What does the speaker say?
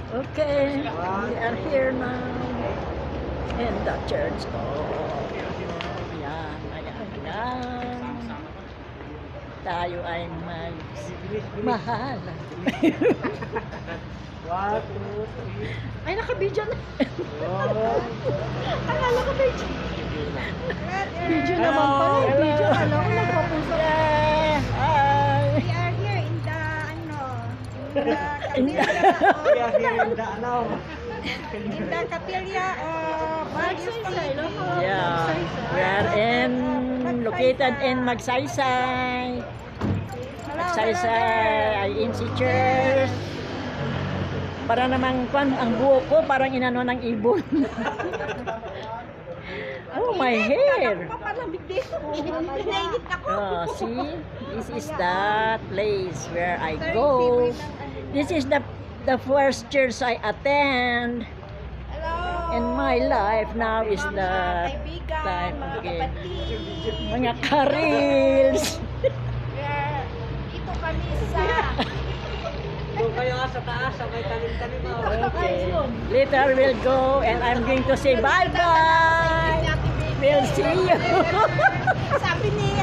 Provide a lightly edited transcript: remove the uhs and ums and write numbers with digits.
Okay, we are here now in the church. Oh, yan, ayan. Tayo ay mahal. 1, 2, 3. Ay, naka-video na. Oh. Akala ko video. Video naman pala. Video, alam ko nagpapuso. Hi. We are here in the in the Capilla of Barrios Pilipinas. Yeah, we are located in Magsaysay. Magsaysay INC Church. Para namang ang buhok ko parang inano ng ibon. Oh, my hair. Papalamig dito. Pinainit ako. Oh, see, this is the place where I go. This is the first church I attend Hello. in my life. Now is the Kaibigan, time mga again. kapatid. Mga karils. Ito kami sa Doon kayo sa taas, sa may tanim-tanim. Okay. Later we'll go and I'm going to say bye-bye. We'll see you. sabi ni